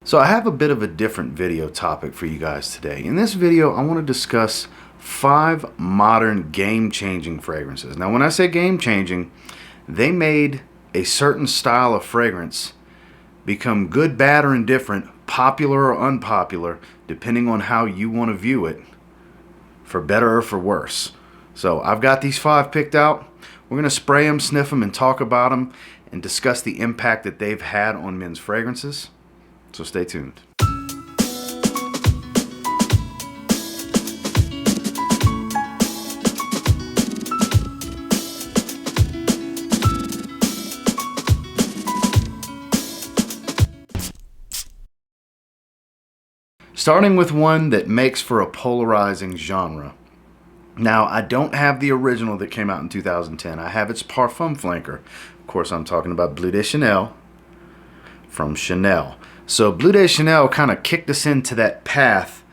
So I have a bit of a different video topic for you guys today. In this video, I want to discuss 5 modern game-changing fragrances. Now, when I say game-changing, they made a certain style of fragrance become good, bad, or indifferent, popular or unpopular, depending on how you want to view it, for better or for worse. So I've got these 5 picked out. We're going to spray them, sniff them, and talk about them and discuss the impact that they've had on men's fragrances. So stay tuned. Starting with one that makes for a polarizing genre. Now, I don't have the original that came out in 2010. I have its parfum flanker. Of course, I'm talking about Bleu de Chanel from Chanel. So Bleu de Chanel kind of kicked us into that path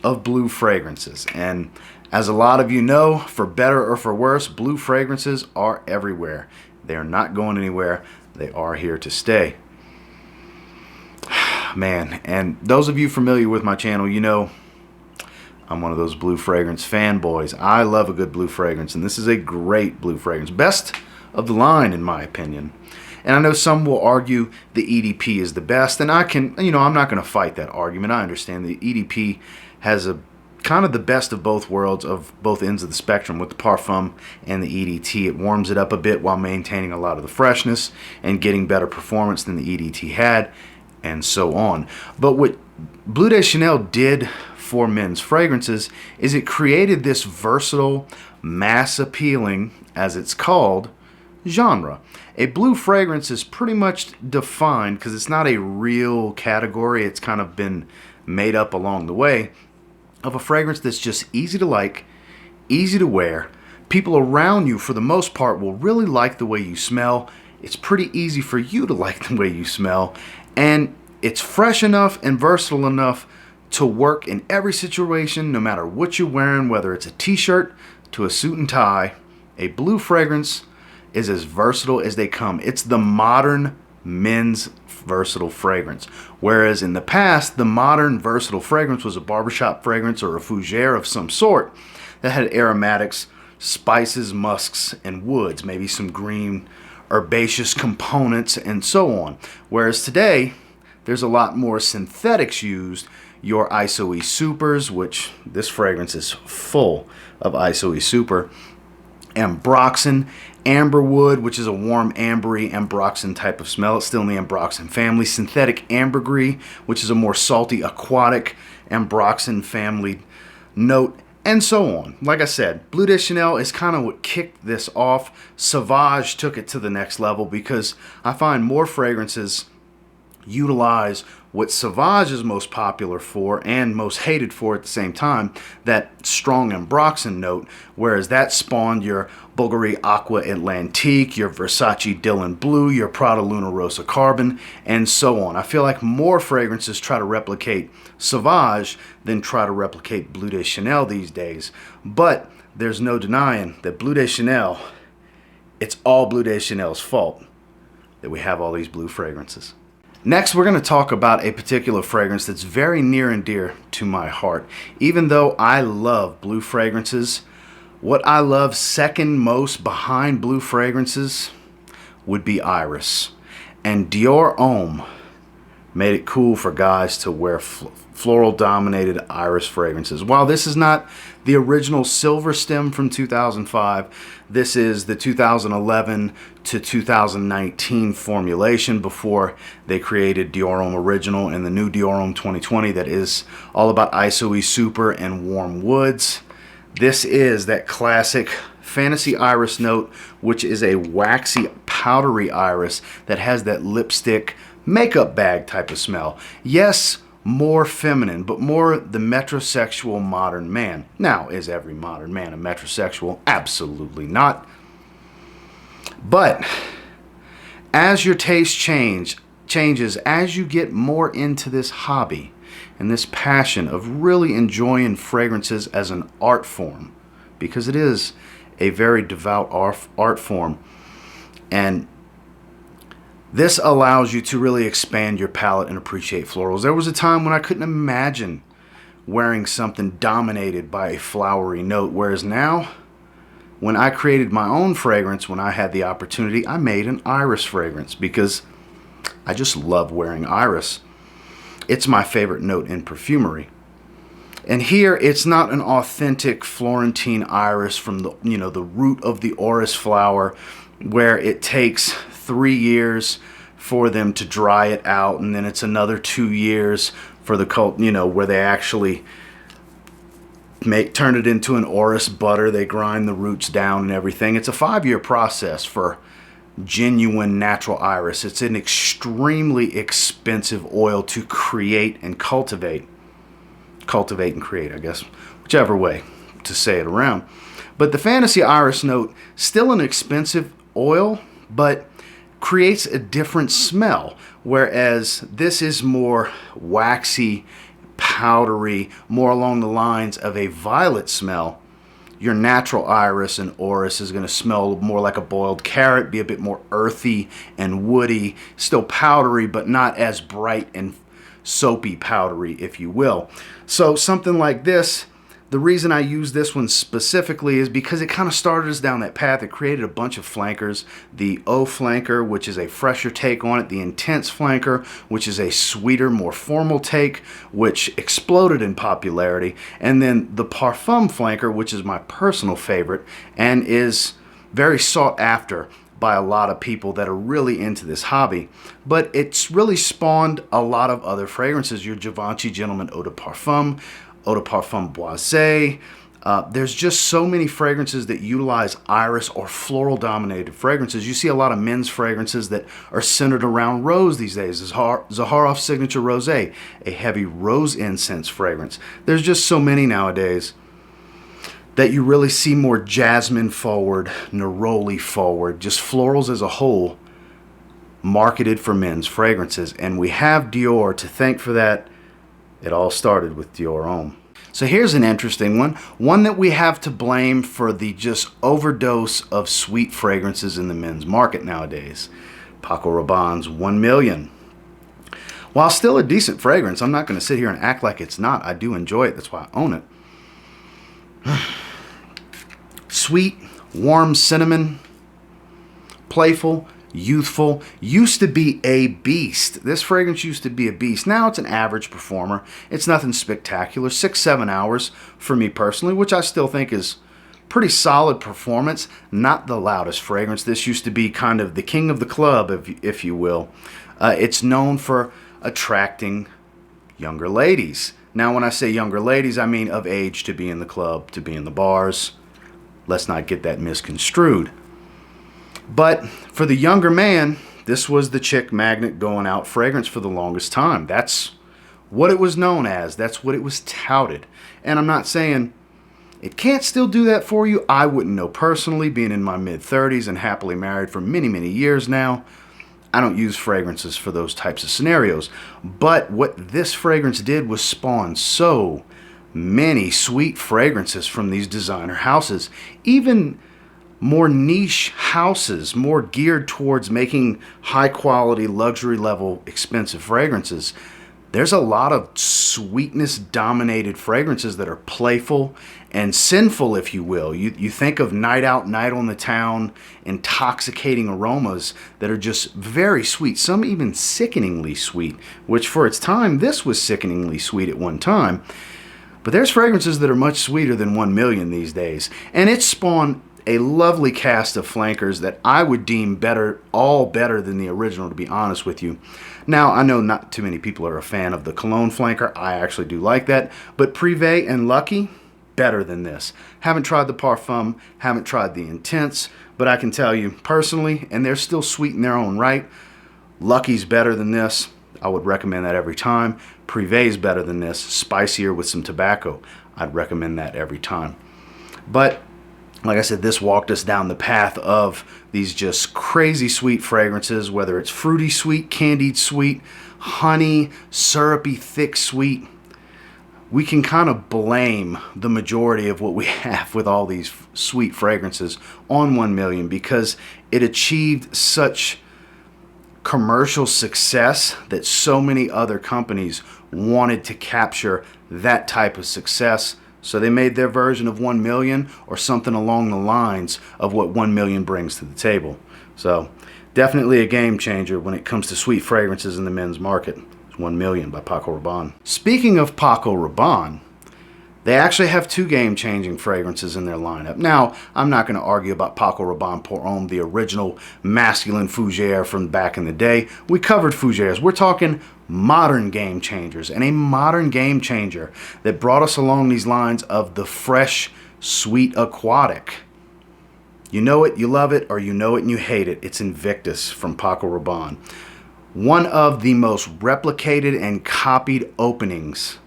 of blue fragrances. And as a lot of you know, for better or for worse, blue fragrances are everywhere. They are not going anywhere. They are here to stay. Man, and those of you familiar with my channel, you know I'm one of those blue fragrance fanboys. I love a good blue fragrance, and this is a great blue fragrance. Best of the line, in my opinion. And I know some will argue the EDP is the best, and I'm not going to fight that argument. I understand the EDP has a kind of the best of both worlds, of both ends of the spectrum, with the parfum and the EDT. It warms it up a bit while maintaining a lot of the freshness and getting better performance than the EDT had, and so on. But what Bleu de Chanel did for men's fragrances is it created this versatile, mass appealing, as it's called, genre. A blue fragrance is pretty much defined, because it's not a real category, it's kind of been made up along the way, of a fragrance that's just easy to like, easy to wear. People around you, for the most part, will really like the way you smell. It's pretty easy for you to like the way you smell, and it's fresh enough and versatile enough to work in every situation, no matter what you're wearing, whether it's a t-shirt to a suit and tie. A blue fragrance is as versatile as they come. It's the modern men's versatile fragrance. Whereas in the past, the modern versatile fragrance was a barbershop fragrance or a fougere of some sort that had aromatics, spices, musks, and woods, maybe some green herbaceous components, and so on. Whereas today, there's a lot more synthetics used. Your ISOE supers, which this fragrance is full of ISOE super, ambroxan, amberwood, which is a warm ambery ambroxan type of smell. It's still in the ambroxan family. Synthetic ambergris, which is a more salty aquatic ambroxan family note, and so on. Like I said, Bleu de Chanel is kind of what kicked this off. Sauvage took it to the next level, because I find more fragrances utilize what Sauvage is most popular for and most hated for at the same time, that strong ambroxan note, whereas that spawned your Bulgari Aqua Atlantique, your Versace Dylan Blue, your Prada Luna Rosa Carbon, and so on. I feel like more fragrances try to replicate Sauvage than try to replicate Bleu de Chanel these days. But there's no denying that Bleu de Chanel, it's all Bleu de Chanel's fault that we have all these blue fragrances. Next, we're going to talk about a particular fragrance that's very near and dear to my heart. Even though I love blue fragrances, what I love second most behind blue fragrances would be Iris. And DIOR Homme made it cool for guys to wear floral-dominated Iris fragrances. While this is not the original Silver Stem from 2005, this is the 2011 to 2019 formulation before they created DIOR Homme Original and the new DIOR Homme 2020 that is all about ISOE super and warm woods. This is that classic fantasy iris note, which is a waxy, powdery iris that has that lipstick makeup bag type of smell. Yes, more feminine, but more the metrosexual modern man. Now, is every modern man a metrosexual? Absolutely not. But as your taste changes, as you get more into this hobby and this passion of really enjoying fragrances as an art form, because it is a very devout art form, and This allows you to really expand your palette and appreciate florals. There was a time when I couldn't imagine wearing something dominated by a flowery note, whereas now, when I created my own fragrance, when I had the opportunity, I made an iris fragrance because I just love wearing iris. It's my favorite note in perfumery. And here, it's not an authentic Florentine iris from the, the root of the orris flower, where it takes 3 years for them to dry it out, and then it's another 2 years for the cult, where they actually turn it into an orris butter. They grind the roots down and everything. It's a 5-year process for genuine natural iris. It's an extremely expensive oil to create and cultivate. Cultivate and create, I guess, whichever way to say it around. But the Fantasy Iris Note, still an expensive oil, but creates a different smell, whereas this is more waxy, powdery, more along the lines of a violet smell. Your natural iris and orris is going to smell more like a boiled carrot, be a bit more earthy and woody, still powdery, but not as bright and soapy powdery, if you will. So something like this, the reason I use this one specifically is because it kind of started us down that path. It created a bunch of flankers. The Eau Flanker, which is a fresher take on it. The Intense Flanker, which is a sweeter, more formal take, which exploded in popularity. And then the Parfum Flanker, which is my personal favorite and is very sought after by a lot of people that are really into this hobby. But it's really spawned a lot of other fragrances. Your Givenchy Gentleman Eau de Parfum, Eau de Parfum Boisé. There's just so many fragrances that utilize iris or floral dominated fragrances. You see a lot of men's fragrances that are centered around rose these days. Zaharoff Signature Rosé, a heavy rose incense fragrance. There's just so many nowadays that you really see more jasmine forward, neroli forward, just florals as a whole marketed for men's fragrances. And we have Dior to thank for that. It all started with Dior Homme. So here's an interesting one that we have to blame for the just overdose of sweet fragrances in the men's market nowadays. Paco Rabanne's 1 Million. While still a decent fragrance, I'm not going to sit here and act like it's not. I do enjoy it. That's why I own it. Sweet, warm cinnamon, playful, youthful, used to be a beast. This fragrance used to be a beast. Now it's an average performer. It's nothing spectacular. 6-7 hours for me personally, which I still think is pretty solid performance. Not the loudest fragrance. This used to be kind of the king of the club, if you will. It's known for attracting younger ladies. Now when I say younger ladies, I mean of age to be in the club, to be in the bars. Let's not get that misconstrued. But for the younger man, this was the chick magnet going out fragrance for the longest time. That's what it was known as. That's what it was touted. And I'm not saying it can't still do that for you. I wouldn't know personally, being in my mid-30s and happily married for many, many years now. I don't use fragrances for those types of scenarios. But what this fragrance did was spawn so many sweet fragrances from these designer houses. Even more niche houses, more geared towards making high quality, luxury level, expensive fragrances. There's a lot of sweetness dominated fragrances that are playful and sinful, if you will. You think of night out, night on the town, intoxicating aromas that are just very sweet, some even sickeningly sweet, which for its time, this was sickeningly sweet at one time. But there's fragrances that are much sweeter than 1 Million these days. And it spawned a lovely cast of flankers that I would deem better, all better than the original, to be honest with you. Now, I know not too many people are a fan of the Cologne flanker. I actually do like that. But Privé and Lucky, better than this. Haven't tried the Parfum, haven't tried the Intense, but I can tell you personally, and they're still sweet in their own right, Lucky's better than this. I would recommend that every time. Privé's better than this, spicier with some tobacco. I'd recommend that every time. But like I said, this walked us down the path of these just crazy sweet fragrances, whether it's fruity sweet, candied sweet, honey, syrupy, thick sweet. We can kind of blame the majority of what we have with all these sweet fragrances on 1 Million because it achieved such commercial success that so many other companies wanted to capture that type of success. So they made their version of 1 million or something along the lines of what 1 million brings to the table. So definitely a game changer when it comes to sweet fragrances in the men's market. It's 1 million by PACO Rabanne. Speaking of PACO Rabanne, they actually have 2 game-changing fragrances in their lineup. Now, I'm not going to argue about PACO Rabanne Pour Homme, the original masculine fougere from back in the day. We covered fougères. We're talking modern game changers, and a modern game changer that brought us along these lines of the fresh, sweet aquatic. You know it, you love it, or you know it and you hate it. It's Invictus from PACO Rabanne. One of the most replicated and copied openings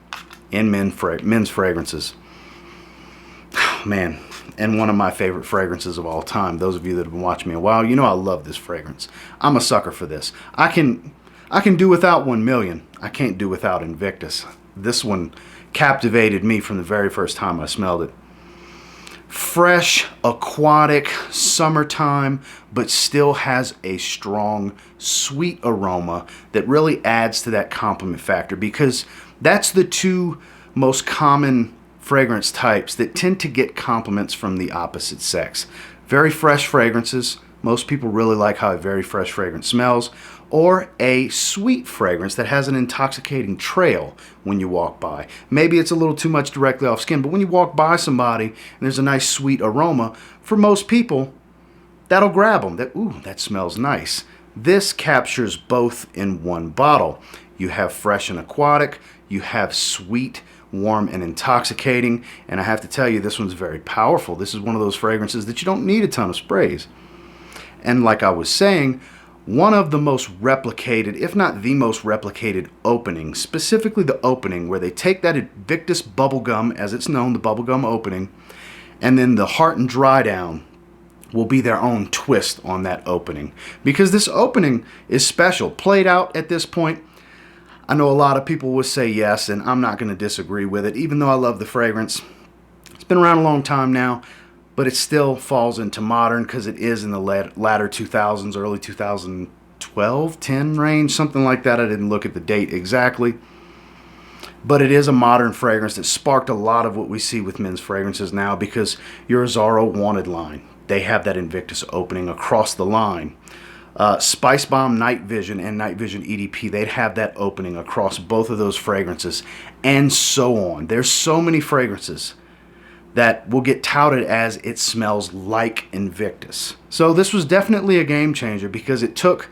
in men's fragrances. Man, and one of my favorite fragrances of all time. Those of you that have been watching me a while, you know I love this fragrance. I'm a sucker for this. I can do without 1 million. I can't do without Invictus. This one captivated me from the very first time I smelled it. Fresh, aquatic, summertime, but still has a strong, sweet aroma that really adds to that compliment factor, because that's the 2 most common fragrance types that tend to get compliments from the opposite sex. Very fresh fragrances. Most people really like how a very fresh fragrance smells. Or a sweet fragrance that has an intoxicating trail when you walk by. Maybe it's a little too much directly off skin, but when you walk by somebody and there's a nice sweet aroma, for most people, that'll grab them. Ooh, that smells nice. This captures both in one bottle. You have fresh and aquatic. You have sweet, warm, and intoxicating. And I have to tell you, this one's very powerful. This is one of those fragrances that you don't need a ton of sprays. And like I was saying, one of the most replicated, if not the most replicated opening, specifically the opening where they take that Invictus bubblegum, as it's known, the bubblegum opening, and then the Heart and Dry Down will be their own twist on that opening. Because this opening is special. Played out at this point, I know a lot of people will say yes, and I'm not going to disagree with it, even though I love the fragrance. It's been around a long time now, but it still falls into modern because it is in the latter 2000s, early 2012, 10 range, something like that. I didn't look at the date exactly. But it is a modern fragrance that sparked a lot of what we see with men's fragrances now, because your Zaharoff Wanted line, they have that Invictus opening across the line. Spice Bomb Night Vision and Night Vision EDP, they'd have that opening across both of those fragrances, and so on. There's so many fragrances that will get touted as it smells like Invictus. So this was definitely a game changer, because it took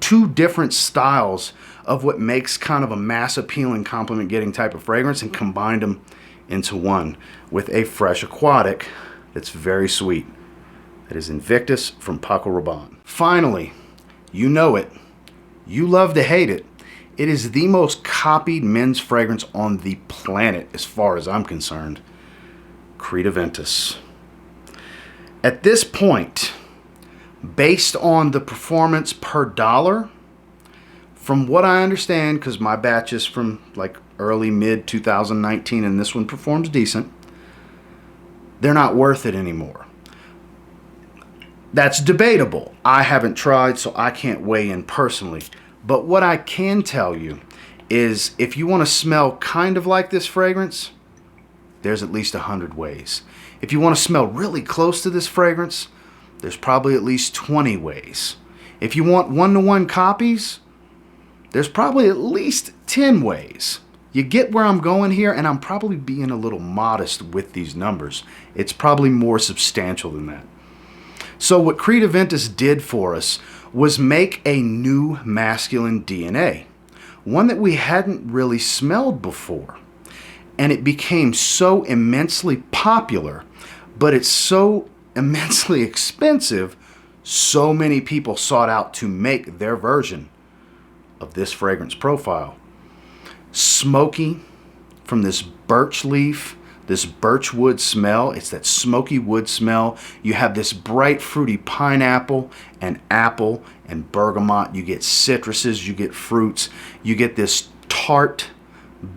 2 different styles of what makes kind of a mass appealing compliment getting type of fragrance and combined them into one with a fresh aquatic that's very sweet. That is Invictus from PACO Rabanne. Finally, you know it, you love to hate it, it is the most copied men's fragrance on the planet as far as I'm concerned. Creed Aventus. At this point, based on the performance per dollar, from what I understand, because my batch is from like early mid 2019 and this one performs decent, they're not worth it anymore. That's debatable. I haven't tried, so I can't weigh in personally. But what I can tell you is, if you want to smell kind of like this fragrance, there's at least 100 ways. If you want to smell really close to this fragrance, there's probably at least 20 ways. If you want one-to-one copies, there's probably at least 10 ways. You get where I'm going here, and I'm probably being a little modest with these numbers. It's probably more substantial than that. So what Creed Aventus did for us was make a new masculine DNA, one that we hadn't really smelled before. And it became so immensely popular, but it's so immensely expensive, so many people sought out to make their version of this fragrance profile. Smoky, from this birch leaf, this birch wood smell. It's that smoky wood smell. You have this bright fruity pineapple and apple and bergamot. You get citruses, you get fruits. You get this tart,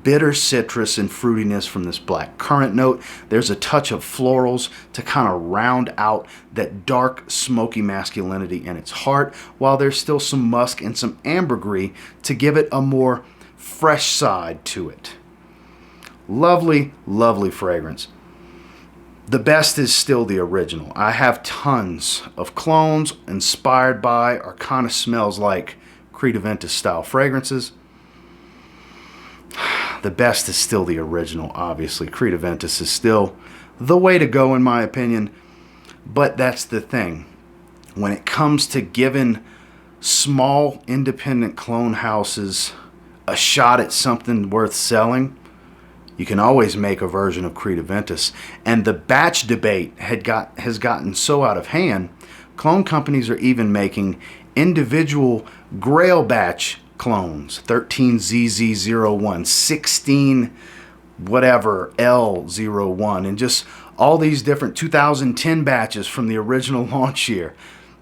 bitter citrus and fruitiness from this black currant note. There's a touch of florals to kind of round out that dark, smoky masculinity in its heart, while there's still some musk and some ambergris to give it a more fresh side to it. Lovely, lovely fragrance. The best is still the original. I have tons of clones inspired by or kind of smells like Creed Aventus style fragrances. The best is still the original, obviously. Creed Aventus is still the way to go in my opinion. But that's the thing. When it comes to giving small independent clone houses a shot at something worth selling, you can always make a version of Creed Aventus. And the batch debate has gotten so out of hand, clone companies are even making individual Grail batch clones, 13ZZ01, 16 whatever L01, and just all these different 2010 batches from the original launch year.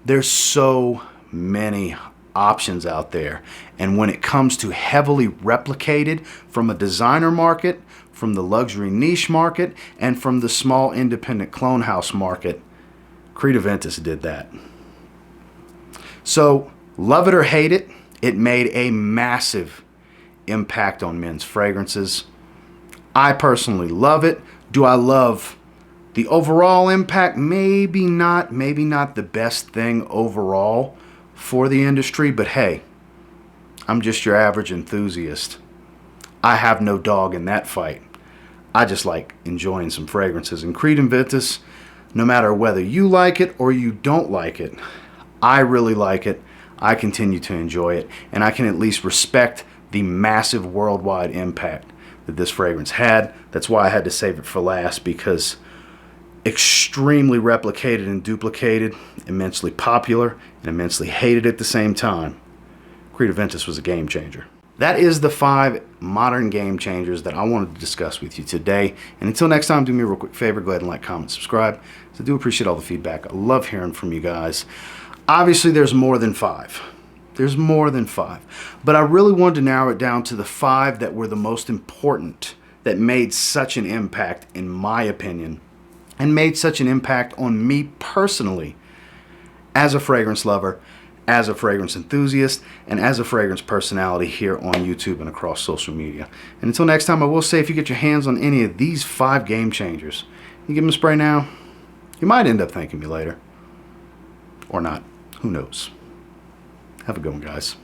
There's so many options out there, and when it comes to heavily replicated from a designer market, from the luxury niche market, and from the small independent clone house market, Creed Aventus did that. So love it or hate it, it made a massive impact on men's fragrances. I personally love it. Do I love the overall impact? Maybe not the best thing overall for the industry, but hey, I'm just your average enthusiast. I have no dog in that fight. I just like enjoying some fragrances. And Creed Aventus, no matter whether you like it or you don't like it, I really like it. I continue to enjoy it, and I can at least respect the massive worldwide impact that this fragrance had. That's why I had to save it for last, because extremely replicated and duplicated, immensely popular, and immensely hated at the same time, Creed Aventus was a game changer. That is the 5 modern game changers that I wanted to discuss with you today. And until next time, do me a real quick favor, go ahead and like, comment, subscribe. So I do appreciate all the feedback. I love hearing from you guys. Obviously, there's more than 5. There's more than 5. But I really wanted to narrow it down to the 5 that were the most important, that made such an impact, in my opinion, and made such an impact on me personally as a fragrance lover, as a fragrance enthusiast, and as a fragrance personality here on YouTube and across social media. And until next time, I will say, if you get your hands on any of these 5 game changers, you give them a spray now, you might end up thanking me later. Or not. Who knows? Have a good one, guys.